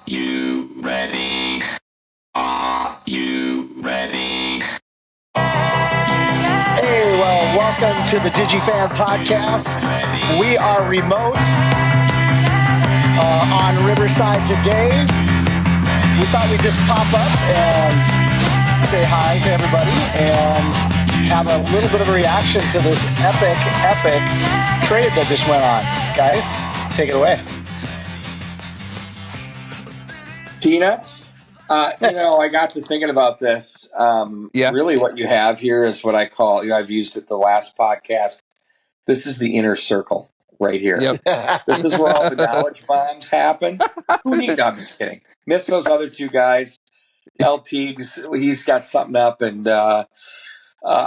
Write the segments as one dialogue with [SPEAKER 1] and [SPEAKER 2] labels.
[SPEAKER 1] you ready? Are you ready?
[SPEAKER 2] Hey, well, welcome to the DigiFan podcast. We are remote on Riverside today. We thought we'd just pop up and say hi to everybody and have a little bit of a reaction to this epic trade that just went on. Guys, take it away.
[SPEAKER 3] Peanuts. I got to thinking about this. Really what you have here is what I call, I've used it the last podcast. This is the inner circle right here.
[SPEAKER 4] Yep.
[SPEAKER 3] This is where all the knowledge bombs happen. Who needs? I'm just kidding. Miss those other two guys. LT's, he's got something up, and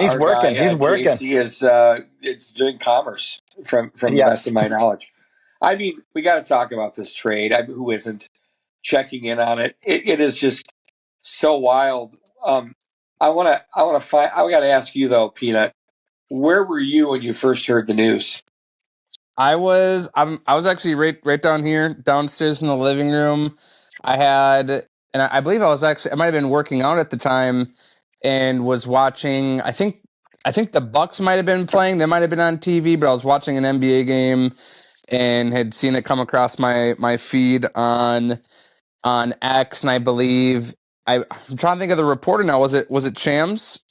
[SPEAKER 2] He's working. He's working.
[SPEAKER 3] JC is it's doing commerce from the best of my knowledge. I mean, we got to talk about this trade. Who isn't checking in on it? It is just so wild. I got to ask you though, Peanut. Where were you when you first heard the news?
[SPEAKER 4] I was actually right down here, downstairs in the living room. I believe I might have been working out at the time and was watching. I think the Bucks might have been playing. They might have been on TV, but I was watching an NBA game and had seen it come across my feed on X, and I believe I'm trying to think of the reporter now. Was it Chams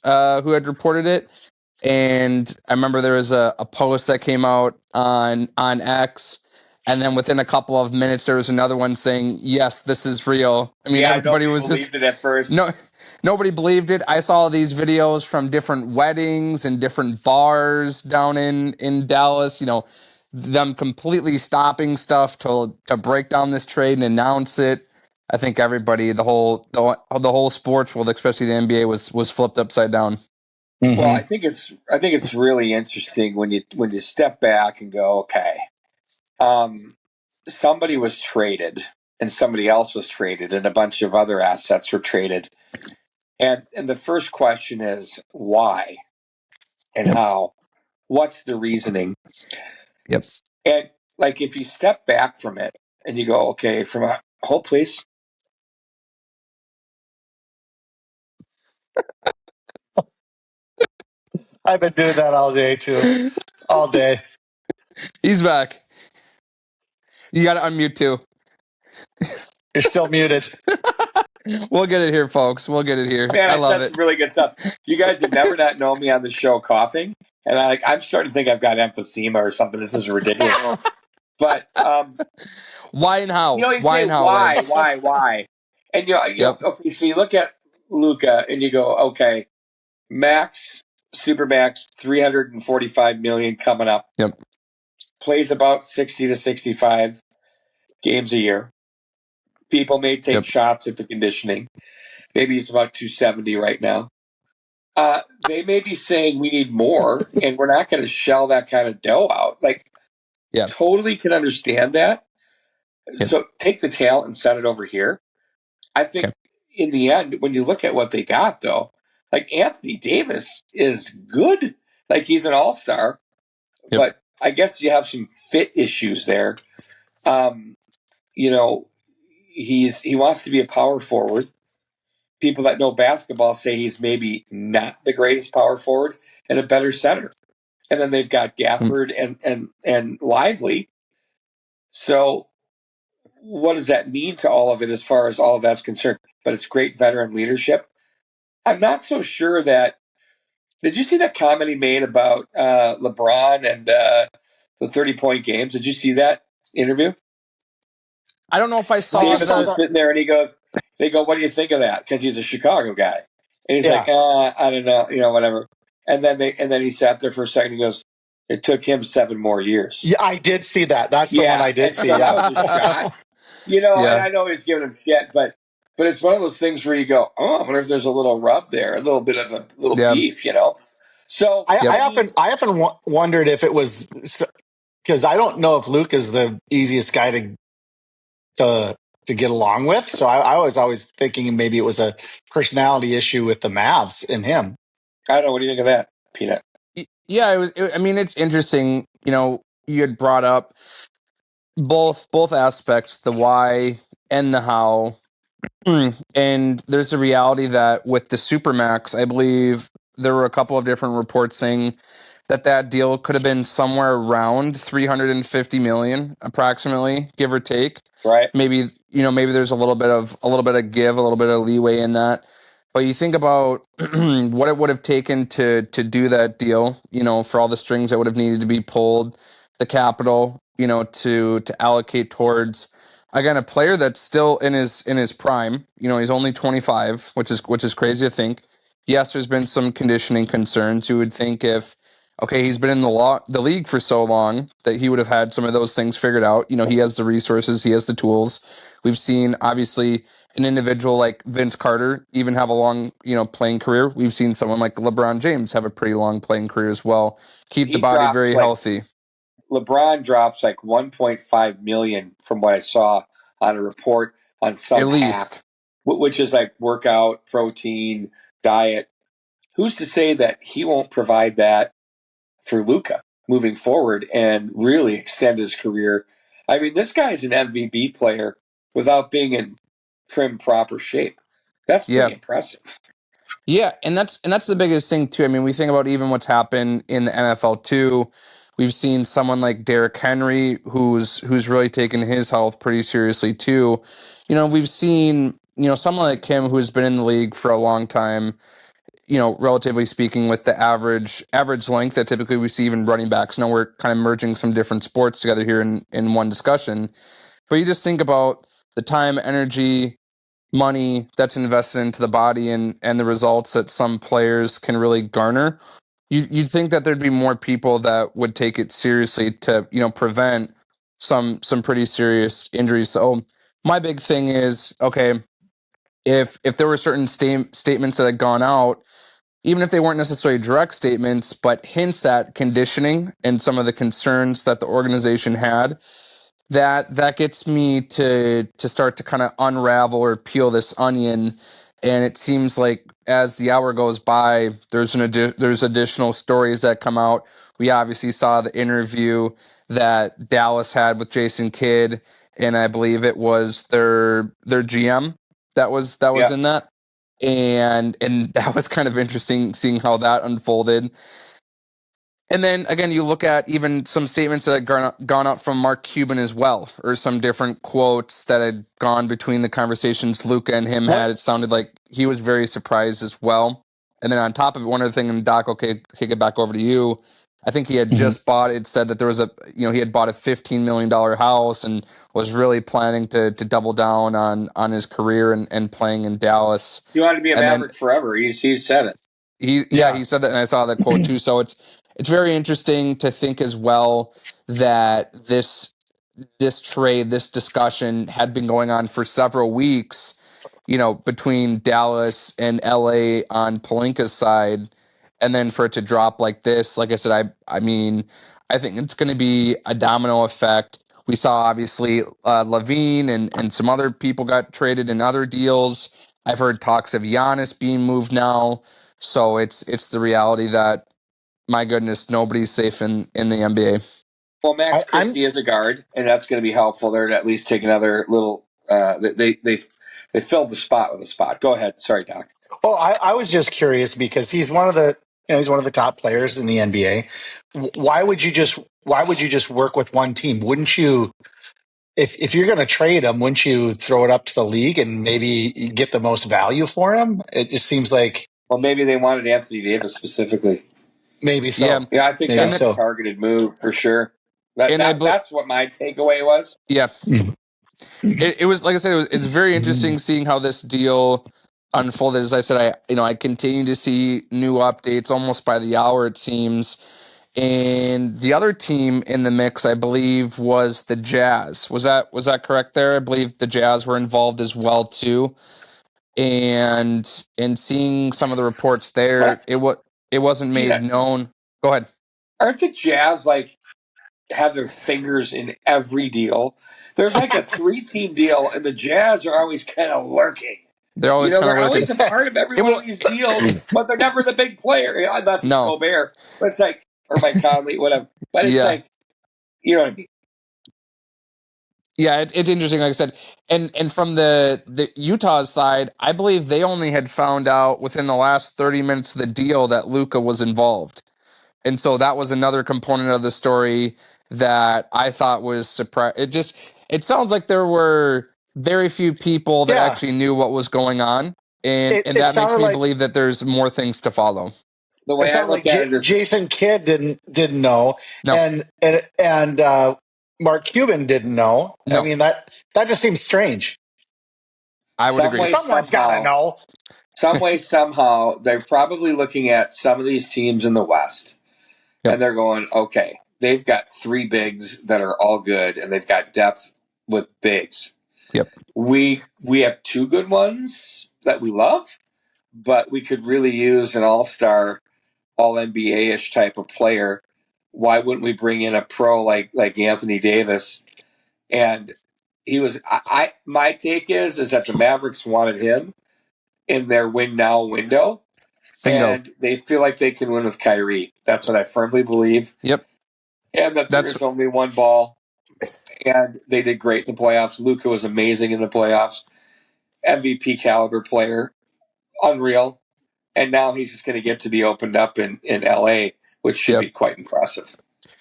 [SPEAKER 4] who had reported it? And I remember there was a post that came out on X, and then within a couple of minutes there was another one saying, "Yes, this is real." I mean, everybody was just
[SPEAKER 3] believed it at first.
[SPEAKER 4] Nobody believed it. I saw these videos from different weddings and different bars down in Dallas. Them completely stopping stuff to break down this trade and announce it. I think everybody, the whole sports world, especially the NBA, was flipped upside down.
[SPEAKER 2] Mm-hmm.
[SPEAKER 3] Well, I think it's really interesting when you step back and go, okay, somebody was traded and somebody else was traded and a bunch of other assets were traded, and the first question is why and how? What's the reasoning?
[SPEAKER 4] Yep.
[SPEAKER 3] And like if you step back from it and you go, okay, from a hold please.
[SPEAKER 2] I've been doing that all day too. All day.
[SPEAKER 4] He's back. You got to unmute too.
[SPEAKER 2] You're still muted.
[SPEAKER 4] We'll get it here, folks. We'll get it here.
[SPEAKER 3] Man,
[SPEAKER 4] I love it.
[SPEAKER 3] That's really good stuff. You guys have never not known me on the show coughing, and I'm starting to think I've got emphysema or something. This is ridiculous. But
[SPEAKER 4] why and how?
[SPEAKER 3] Why and how? Why? And okay, so you look at Luka and you go, okay, Supermax, $345 million coming up.
[SPEAKER 4] Yep.
[SPEAKER 3] Plays about 60 to 65 games a year. People may take shots at the conditioning. Maybe he's about 270 right now. They may be saying we need more, and we're not going to shell that kind of dough out. Totally can understand that. Yep. So take the talent and set it over here. I think in the end, when you look at what they got, though, like Anthony Davis is good. Like he's an all-star, but I guess you have some fit issues there. He wants to be a power forward. People that know basketball say he's maybe not the greatest power forward and a better center. And then they've got Gafford and Lively. So what does that mean to all of it as far as all of that's concerned? But it's great veteran leadership. I'm not so sure that. Did you see that comment he made about LeBron and the 30-point games? Did you see that interview?
[SPEAKER 4] I don't know if I saw.
[SPEAKER 3] Davis was sitting there, and they go, "What do you think of that?" Because he's a Chicago guy, and he's like, "I don't know, whatever." And then he sat there for a second. And he goes, "It took him 7 more years."
[SPEAKER 2] Yeah, I did see that. That's the one I did see.
[SPEAKER 3] So that was a shot. And I know he's giving him shit, but it's one of those things where you go, "Oh, I wonder if there's a little rub there, a little bit of a little beef," So
[SPEAKER 2] I often wondered if it was because I don't know if Luke is the easiest guy to get along with. So I was always thinking maybe it was a personality issue with the Mavs and him.
[SPEAKER 3] I don't know. What do you think of that, Peanut?
[SPEAKER 4] Yeah, it's interesting. You had brought up both aspects, the why and the how. And there's a reality that with the Supermax, I believe there were a couple of different reports saying that deal could have been somewhere around 350 million, approximately, give or take.
[SPEAKER 3] Right.
[SPEAKER 4] Maybe maybe there's a little bit of give, a little bit of leeway in that. But you think about what it would have taken to do that deal, for all the strings that would have needed to be pulled, the capital, to allocate towards, again, a player that's still in his prime. He's only 25, which is crazy to think. Yes, there's been some conditioning concerns. You would think if, okay, he's been in the league for so long that he would have had some of those things figured out. He has the resources, he has the tools. We've seen, obviously, an individual like Vince Carter even have a long, playing career. We've seen someone like LeBron James have a pretty long playing career as well. Keep the body very healthy.
[SPEAKER 3] LeBron drops like 1.5 million from what I saw on a report on some
[SPEAKER 4] at least,
[SPEAKER 3] which is like workout, protein, diet. Who's to say that he won't provide that for Luka moving forward and really extend his career? I mean, this guy's an MVP player without being in trim proper shape. That's pretty impressive.
[SPEAKER 4] Yeah, and that's the biggest thing too. I mean, we think about even what's happened in the NFL too. We've seen someone like Derrick Henry who's really taken his health pretty seriously too. We've seen, someone like him who's been in the league for a long time, relatively speaking, with the average length that typically we see even running backs. Now we're kind of merging some different sports together here in one discussion. But you just think about the time, energy, money that's invested into the body and the results that some players can really garner. You'd think that there'd be more people that would take it seriously to, prevent some pretty serious injuries. So my big thing is, okay, if there were certain statements that had gone out, even if they weren't necessarily direct statements, but hints at conditioning and some of the concerns that the organization had, that gets me to start to kind of unravel or peel this onion. And it seems like as the hour goes by, there's additional stories that come out. We obviously saw the interview that Dallas had with Jason Kidd, and I believe it was their GM that was in that. And that was kind of interesting seeing how that unfolded. And then again, you look at even some statements that had gone out from Mark Cuban as well, or some different quotes that had gone between the conversations Luka and him had. It sounded like he was very surprised as well. And then on top of it, one other thing, and Doc, okay, kick it back over to you. I think he had just bought. It said that there was he had bought a $15 million house and was really planning to double down on his career and playing in Dallas.
[SPEAKER 3] He wanted to be a Maverick forever. He said it.
[SPEAKER 4] He said that, and I saw that quote too. So it's very interesting to think as well that this trade, this discussion had been going on for several weeks, between Dallas and LA on Pelinka's side, and then for it to drop like this, like I said, I mean, I think it's going to be a domino effect. We saw obviously Levine and some other people got traded in other deals. I've heard talks of Giannis being moved now. So it's the reality that, my goodness, nobody's safe in the NBA.
[SPEAKER 3] Well, Max Christie is a guard, and that's going to be helpful there to at least take another little. They filled the spot with a spot. Go ahead. Sorry, Doc.
[SPEAKER 2] Oh, I was just curious because he's one of the top players in the NBA. Why would you just work with one team? Wouldn't you? If you're going to trade him, wouldn't you throw it up to the league and maybe get the most value for him? It just seems like.
[SPEAKER 3] Well, maybe they wanted Anthony Davis specifically.
[SPEAKER 2] Maybe so.
[SPEAKER 3] Yeah, I think
[SPEAKER 2] maybe
[SPEAKER 3] that's a targeted move for sure. That's what my takeaway was.
[SPEAKER 4] Yeah. It was, like I said, it's very interesting seeing how this deal unfolded. As I said, I continue to see new updates almost by the hour, it seems. And the other team in the mix, I believe, was the Jazz. Was that correct there? I believe the Jazz were involved as well too. And seeing some of the reports there, it wasn't made known. Go ahead.
[SPEAKER 3] Aren't the Jazz have their fingers in every deal? There's like a 3-team deal, and the Jazz are always kind of lurking.
[SPEAKER 4] They're always
[SPEAKER 3] they're always a part of every one of these deals, but they're never the big player. Unless it's Gobert, but it's like, or Mike Conley, whatever. But it's like, you know what I mean?
[SPEAKER 4] Yeah, it's interesting. Like I said, and from the Utah side, I believe they only had found out within the last 30 minutes of the deal that Luka was involved, and so that was another component of the story that I thought was surprise. It sounds like there were very few people that
[SPEAKER 2] Yeah,
[SPEAKER 4] actually knew what was going on, and
[SPEAKER 2] it
[SPEAKER 4] that makes
[SPEAKER 2] sounded
[SPEAKER 4] me
[SPEAKER 2] like
[SPEAKER 4] believe that there's more things to follow.
[SPEAKER 3] The way I look at it is,
[SPEAKER 2] Jason Kidd didn't know,
[SPEAKER 4] No,
[SPEAKER 2] and Mark Cuban didn't know. I
[SPEAKER 4] no,
[SPEAKER 2] mean that just seems strange.
[SPEAKER 4] I would
[SPEAKER 3] some
[SPEAKER 4] agree.
[SPEAKER 3] way,
[SPEAKER 2] Someone's got to
[SPEAKER 3] somehow,
[SPEAKER 2] know.
[SPEAKER 3] some way, somehow, they're probably looking at some of these teams in the West,
[SPEAKER 4] Yep,
[SPEAKER 3] and they're going, okay, they've got three bigs that are all good, and they've got depth with bigs.
[SPEAKER 4] yep,
[SPEAKER 3] We have two good ones that we love, but we could really use an all-star, all NBA ish type of player. Why wouldn't we bring in a pro like Anthony Davis? And he was my take is that the Mavericks wanted him in their win now window,
[SPEAKER 4] bingo.
[SPEAKER 3] and they feel like they can win with Kyrie. That's what I firmly believe.
[SPEAKER 4] Yep,
[SPEAKER 3] And that there
[SPEAKER 4] that's
[SPEAKER 3] is only one ball. And they did great in the playoffs. Luka was amazing in the playoffs. MVP caliber player. Unreal. And now he's just going to get to be opened up in LA, which should
[SPEAKER 4] yep.
[SPEAKER 3] be quite impressive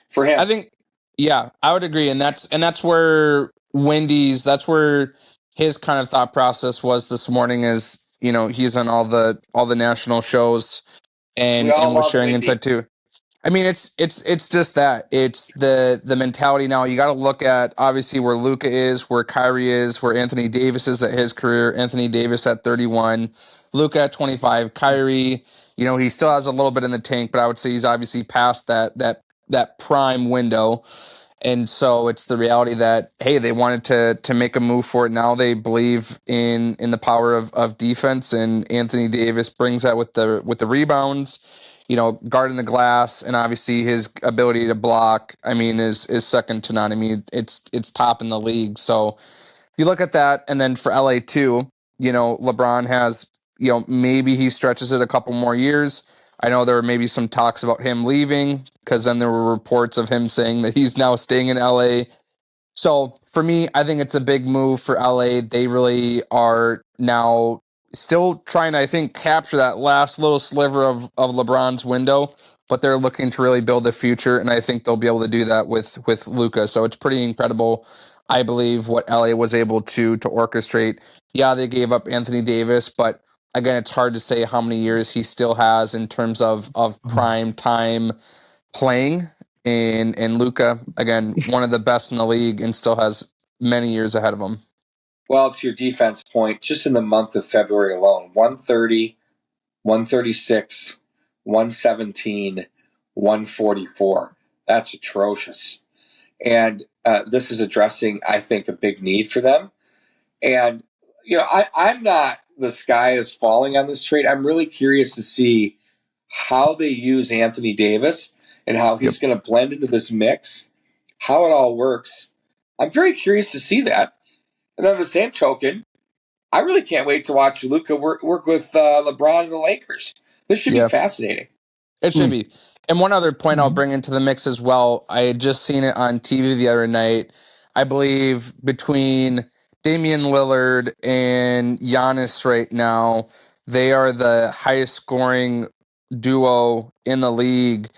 [SPEAKER 3] for
[SPEAKER 4] I
[SPEAKER 3] him.
[SPEAKER 4] think, yeah, I would agree, and that's where that's where his kind of thought process was this morning. Is he's on all the national shows
[SPEAKER 3] We
[SPEAKER 4] and
[SPEAKER 3] all
[SPEAKER 4] was
[SPEAKER 3] love
[SPEAKER 4] sharing
[SPEAKER 3] Wendy.
[SPEAKER 4] insight too. I mean, it's just that it's the mentality now. You got to look at obviously where Luka is, where Kyrie is, where Anthony Davis is at his career. Anthony Davis at 31, Luka at 25, Kyrie. He still has a little bit in the tank, but I would say he's obviously past that prime window. And so it's the reality that, hey, they wanted to make a move for it. Now they believe in the power of defense, and Anthony Davis brings that with the rebounds, guarding the glass, and obviously his ability to block. I mean, is second to none. I mean, it's top in the league. So you look at that, and then for LA too, LeBron has, maybe he stretches it a couple more years. I know there were maybe some talks about him leaving because then there were reports of him saying that he's now staying in LA. So for me, I think it's a big move for LA. They really are now still trying to, I think, capture that last little sliver of LeBron's window, but they're looking to really build a future, and I think they'll be able to do that with Luka. So it's pretty incredible, I believe, what LA was able to orchestrate. Yeah, they gave up Anthony Davis, but again, it's hard to say how many years he still has in terms of prime time playing. And Luka, again, one of the best in the league, and still has many years ahead of him.
[SPEAKER 3] Well, to your defense point, just in the month of February alone, 130, 136, 117, 144. That's atrocious. And this is addressing, I think, a big need for them. And, I'm not the sky is falling on this trade. I'm really curious to see how they use Anthony Davis and how
[SPEAKER 4] Yep.
[SPEAKER 3] he's going to blend into this mix, how it all works. I'm very curious to see that. And then the same token, I really can't wait to watch Luka work with LeBron and the Lakers. This should be
[SPEAKER 4] Yeah,
[SPEAKER 3] fascinating.
[SPEAKER 4] it should be. And one other point I'll bring into the mix as well. I had just seen it on TV the other night. I believe between Damian Lillard and Giannis right now, they are the highest scoring duo in the league.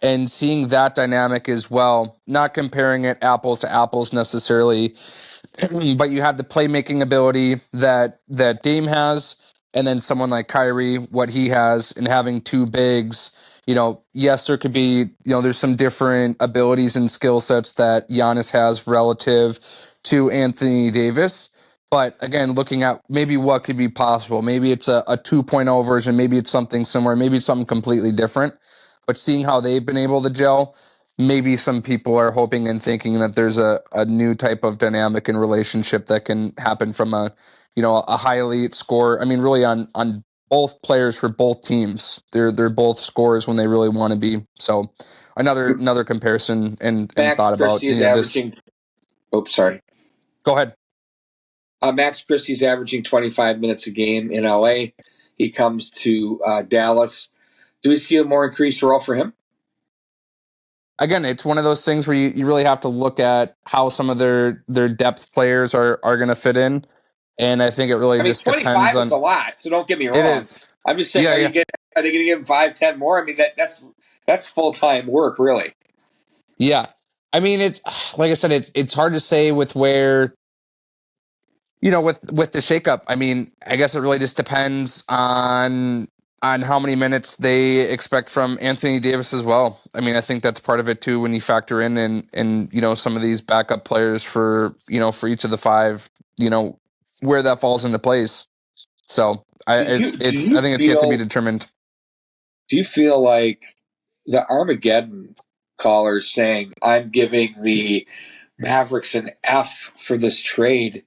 [SPEAKER 4] And seeing that dynamic as well, not comparing it apples to apples necessarily, but you have the playmaking ability that Dame has, and then someone like Kyrie, what he has, and having two bigs. Yes, there could be, there's some different abilities and skill sets that Giannis has relative to Anthony Davis. But again, looking at maybe what could be possible, maybe it's a 2.0 version, maybe it's something similar, maybe it's something completely different. But seeing how they've been able to gel, maybe some people are hoping and thinking that there's a new type of dynamic and relationship that can happen from a high elite score. I mean, really on both players for both teams. They're both scorers when they really want to be. So another comparison and
[SPEAKER 3] Max
[SPEAKER 4] thought about
[SPEAKER 3] Christie is
[SPEAKER 4] this.
[SPEAKER 3] averaging. Oops, sorry.
[SPEAKER 4] Go ahead.
[SPEAKER 3] Max Christie's averaging 25 minutes a game in LA. He comes to Dallas. Do we see a more increased role for him?
[SPEAKER 4] again, it's one of those things where you really have to look at how some of their depth players are going to fit in. And I think it really
[SPEAKER 3] I mean,
[SPEAKER 4] just depends
[SPEAKER 3] 25
[SPEAKER 4] on.
[SPEAKER 3] is a lot, so don't get me
[SPEAKER 4] It
[SPEAKER 3] wrong.
[SPEAKER 4] is.
[SPEAKER 3] I'm just saying,
[SPEAKER 4] Yeah,
[SPEAKER 3] are
[SPEAKER 4] yeah.
[SPEAKER 3] they going to give him 5, 10 more? I mean, that's full-time work, really.
[SPEAKER 4] Yeah. I mean, it's like I said, it's hard to say with where, with the shakeup. I mean, I guess it really just depends on how many minutes they expect from Anthony Davis as well. I mean, I think that's part of it too when you factor in and some of these backup players for for each of the five, where that falls into place. So
[SPEAKER 3] Do
[SPEAKER 4] I
[SPEAKER 3] you
[SPEAKER 4] think it's yet to be
[SPEAKER 3] feel
[SPEAKER 4] determined.
[SPEAKER 3] do you feel like the Armageddon callers saying I'm giving the Mavericks an F for this trade?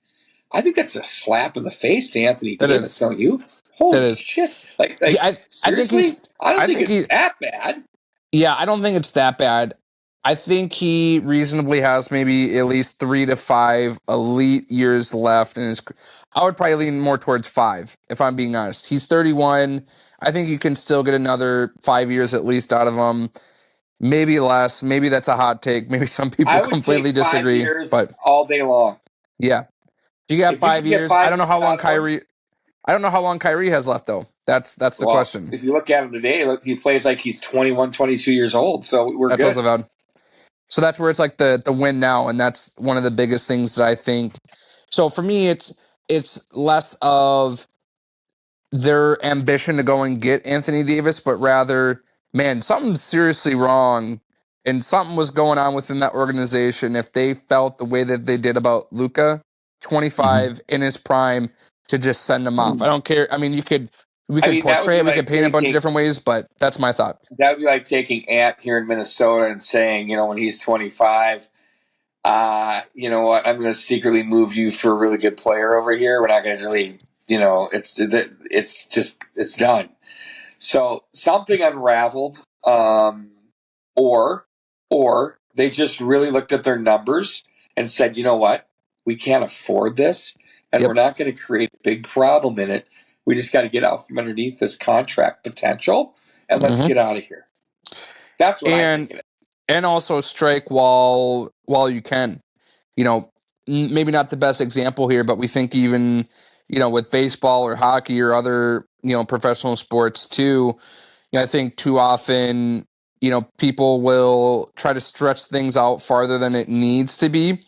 [SPEAKER 3] I think that's a slap in the face to Anthony
[SPEAKER 4] That
[SPEAKER 3] Davis,
[SPEAKER 4] is
[SPEAKER 3] don't you?
[SPEAKER 4] that
[SPEAKER 3] Holy
[SPEAKER 4] is.
[SPEAKER 3] shit!
[SPEAKER 4] He, I think
[SPEAKER 3] Seriously? I don't
[SPEAKER 4] I
[SPEAKER 3] think
[SPEAKER 4] think
[SPEAKER 3] it's
[SPEAKER 4] he
[SPEAKER 3] that bad.
[SPEAKER 4] Yeah, I don't think it's that bad. I think he reasonably has maybe at least 3 to 5 elite years left in his. I would probably lean more towards 5, if I'm being honest. He's 31. I think you can still get another 5 years at least out of him. Maybe less. Maybe that's a hot take. Maybe some people
[SPEAKER 3] I would take
[SPEAKER 4] completely
[SPEAKER 3] 5
[SPEAKER 4] disagree.
[SPEAKER 3] years
[SPEAKER 4] But
[SPEAKER 3] all day long.
[SPEAKER 4] yeah, if you got
[SPEAKER 3] If you
[SPEAKER 4] 5
[SPEAKER 3] can get
[SPEAKER 4] years, I
[SPEAKER 3] 5
[SPEAKER 4] don't know
[SPEAKER 3] years
[SPEAKER 4] how long
[SPEAKER 3] out of him,
[SPEAKER 4] Kyrie. I don't know how long Kyrie has left though. That's the
[SPEAKER 3] well,
[SPEAKER 4] question.
[SPEAKER 3] if you look at him today, look, he plays like he's 21, 22 years old. So we're
[SPEAKER 4] That's
[SPEAKER 3] good.
[SPEAKER 4] also valid. So that's where it's like the win now, and that's one of the biggest things that I think. So for me, it's less of their ambition to go and get Anthony Davis, but rather, man, something's seriously wrong, and something was going on within that organization. If they felt the way that they did about Luka, 25 in his prime, to just send him off. I don't care. I mean, we
[SPEAKER 3] I
[SPEAKER 4] could
[SPEAKER 3] mean, that would
[SPEAKER 4] portray
[SPEAKER 3] be
[SPEAKER 4] it, we could
[SPEAKER 3] like
[SPEAKER 4] paint it a bunch of
[SPEAKER 3] taking
[SPEAKER 4] different ways, but that's my thought.
[SPEAKER 3] Ant here in Minnesota and saying, when he's 25, you know what, I'm going to secretly move you for a really good player over here. We're not going to really, it's done. So something unraveled, or they just really looked at their numbers and said, you know what, we can't afford this, and
[SPEAKER 4] Yep.
[SPEAKER 3] we're not going to create a big problem in it. We just got to get out from underneath this contract potential, and let's get out of here. That's what I think of it.
[SPEAKER 4] And also strike while you can. Maybe not the best example here, but we think even with baseball or hockey or other professional sports too. I think too often people will try to stretch things out farther than it needs to be,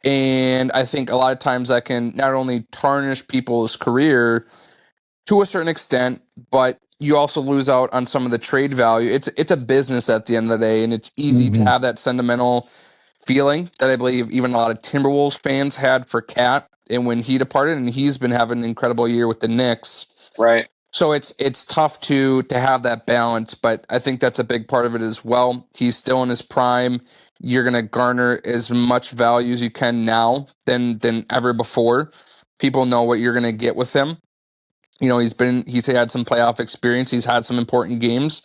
[SPEAKER 4] and I think a lot of times that can not only tarnish people's career to a certain extent, but you also lose out on some of the trade value. It's a business at the end of the day, and it's easy to have that sentimental feeling that I believe even a lot of Timberwolves fans had for Cat and when he departed, and he's been having an incredible year with the Knicks.
[SPEAKER 3] Right.
[SPEAKER 4] So it's tough to have that balance, but I think that's a big part of it as well. He's still in his prime. You're going to garner as much value as you can now than ever before. People know what you're going to get with him. He's had some playoff experience. He's had some important games.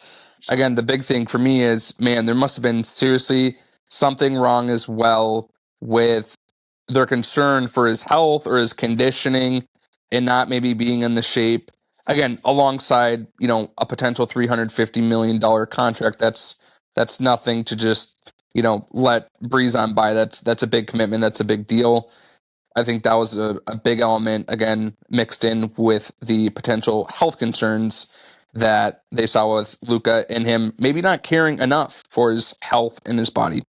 [SPEAKER 4] Again, the big thing for me is, man, there must have been seriously something wrong as well with their concern for his health or his conditioning and not maybe being in the shape. Again, alongside, a potential $350 million contract. That's nothing to just, let breeze on by. That's a big commitment. That's a big deal. I think that was a big element, again, mixed in with the potential health concerns that they saw with Luka and him maybe not caring enough for his health and his body.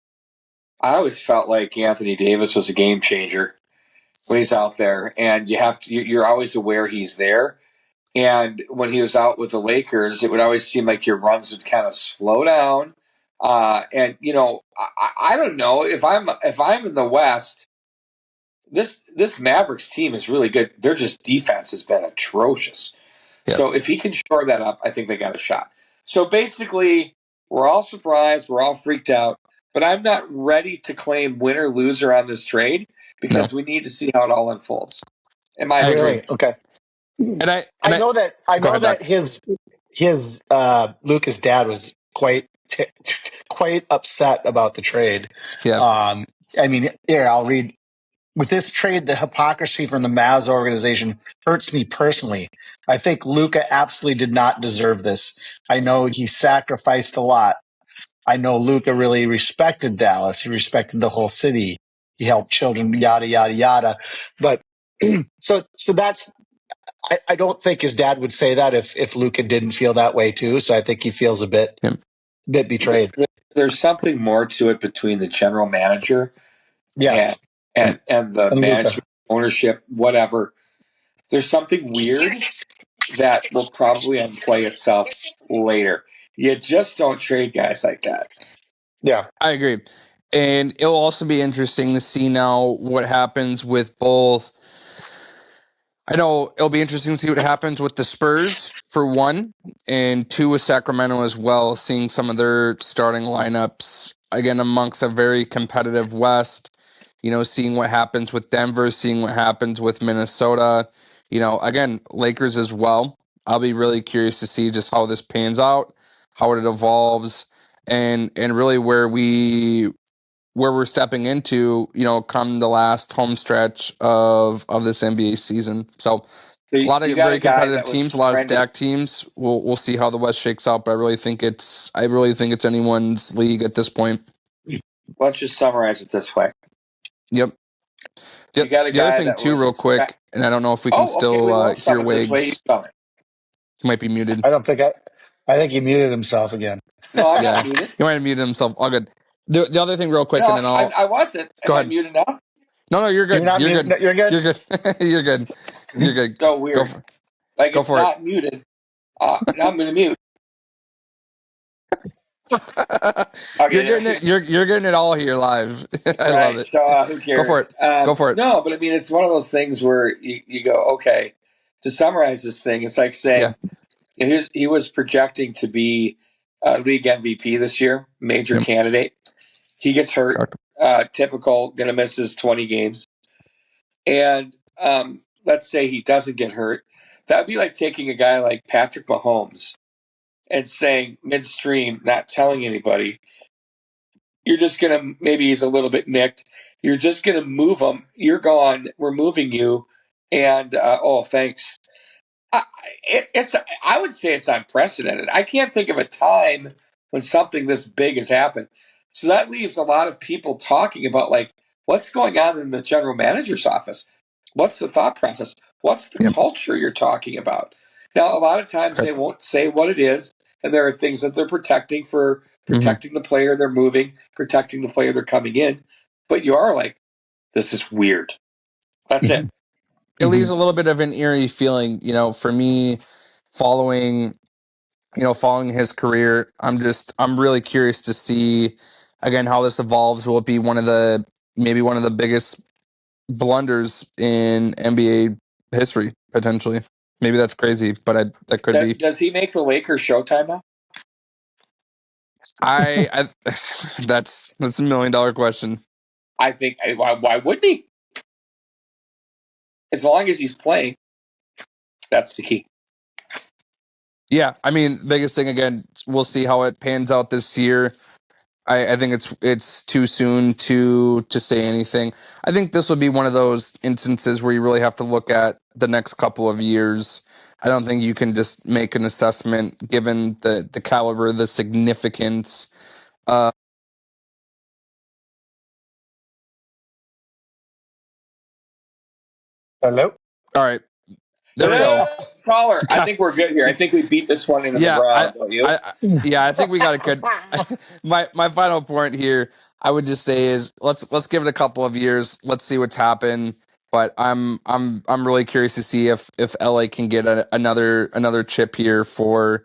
[SPEAKER 3] I always felt like Anthony Davis was a game changer when he's out there, and you're always aware he's there. And when he was out with the Lakers, it would always seem like your runs would kind of slow down. And I don't know if I'm in the West. This Mavericks team is really good. Their just defense has been atrocious.
[SPEAKER 4] Yep.
[SPEAKER 3] So if he can shore that up, I think they got a shot. So basically, we're all surprised, we're all freaked out, but I'm not ready to claim winner loser on this trade because we need to see how it all unfolds.
[SPEAKER 4] I agree.
[SPEAKER 2] Really? Okay.
[SPEAKER 4] And
[SPEAKER 2] I know
[SPEAKER 4] ahead,
[SPEAKER 2] that
[SPEAKER 4] Doc.
[SPEAKER 2] his Luca's dad was quite upset about the trade.
[SPEAKER 4] Yeah.
[SPEAKER 2] I mean, here I'll read. With this trade, the hypocrisy from the Mavs organization hurts me personally. I think Luka absolutely did not deserve this. I know he sacrificed a lot. I know Luka really respected Dallas. He respected the whole city. He helped children, yada, yada, yada. But so that's, I don't think his dad would say that if Luka didn't feel that way too. So I think he feels a bit betrayed.
[SPEAKER 3] There's something more to it between the general manager
[SPEAKER 2] Yes.
[SPEAKER 3] and the
[SPEAKER 2] And
[SPEAKER 3] management,
[SPEAKER 2] Luka.
[SPEAKER 3] ownership, whatever. There's something weird that will probably unplay itself later. You just don't trade guys like that.
[SPEAKER 2] Yeah.
[SPEAKER 4] I agree. And it'll also be interesting to see now what happens with both. I know it'll be interesting to see what happens with the Spurs, for one, and two with Sacramento as well, seeing some of their starting lineups, again, amongst a very competitive West, seeing what happens with Denver, seeing what happens with Minnesota, again, Lakers as well. I'll be really curious to see just how this pans out, how it evolves, and really where we're stepping into, come the last home stretch of this NBA season. So a lot of very competitive teams, a lot of stacked teams. We'll see how the West shakes out, but I really think it's anyone's league at this point.
[SPEAKER 3] Let's just summarize it this way.
[SPEAKER 4] Yep. The other thing too, real quick, and I don't know if we can still hear Wags. He might be muted.
[SPEAKER 2] I think he muted himself again.
[SPEAKER 3] No, I'm not muted.
[SPEAKER 4] He might have muted himself. All good. The other thing, real quick, and then
[SPEAKER 3] I wasn't.
[SPEAKER 4] Go ahead.
[SPEAKER 3] Am I muted now?
[SPEAKER 4] No, you're good.
[SPEAKER 2] You're good.
[SPEAKER 4] You're good. You're good. You're good.
[SPEAKER 3] So weird. It's not muted. Now I'm going to mute.
[SPEAKER 4] You're getting it all here live. I love it.
[SPEAKER 3] So who cares?
[SPEAKER 4] Go for it.
[SPEAKER 3] No, but I mean, it's one of those things where you go, okay. To summarize this thing, it's like saying he was projecting to be league MVP this year, major candidate. He gets hurt. Typical, going to miss his 20 games. And let's say he doesn't get hurt. That would be like taking a guy like Patrick Mahomes and saying midstream, not telling anybody, you're just going to, maybe he's a little bit nicked. You're just going to move him. You're gone. We're moving you. And, thanks. I would say it's unprecedented. I can't think of a time when something this big has happened. So that leaves a lot of people talking about, like, what's going on in the general manager's office? What's the thought process? What's the culture you're talking about? Now, a lot of times they won't say what it is, and there are things that they're protecting the player they're moving, protecting the player they're coming in. But you are like, this is weird. That's it.
[SPEAKER 4] It leaves a little bit of an eerie feeling, for me, following his career. I'm really curious to see, again, how this evolves. Will it be one of the biggest blunders in NBA history, potentially? Maybe that's crazy, but that could be.
[SPEAKER 3] Does he make the Lakers Showtime now?
[SPEAKER 4] I that's $1 million question.
[SPEAKER 3] I think, why wouldn't he? As long as he's playing, that's the key.
[SPEAKER 4] Yeah, I mean, biggest thing, again, we'll see how it pans out this year. I think it's too soon to say anything. I think this would be one of those instances where you really have to look at the next couple of years. I don't think you can just make an assessment given the caliber, the significance.
[SPEAKER 2] Hello?
[SPEAKER 4] All right. There we go.
[SPEAKER 3] Caller, I think we're good here. I think we beat this one into the ground, don't you?
[SPEAKER 4] I think we got it good. My final point here, I would just say, is let's give it a couple of years. Let's see what's happened. But I'm really curious to see if LA can get another chip here for,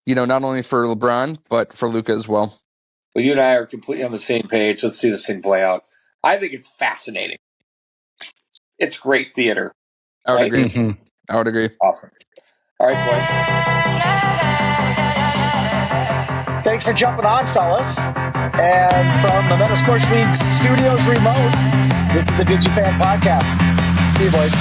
[SPEAKER 4] not only for LeBron but for Luka as well.
[SPEAKER 3] Well, you and I are completely on the same page. Let's see this thing play out. I think it's fascinating. It's great theater.
[SPEAKER 4] I would agree. Mm-hmm. I would agree.
[SPEAKER 3] Awesome. All right, boys.
[SPEAKER 2] Thanks for jumping on, fellas. And from the Meta Sports League Studios remote, this is the DigiFan podcast. See you, boys.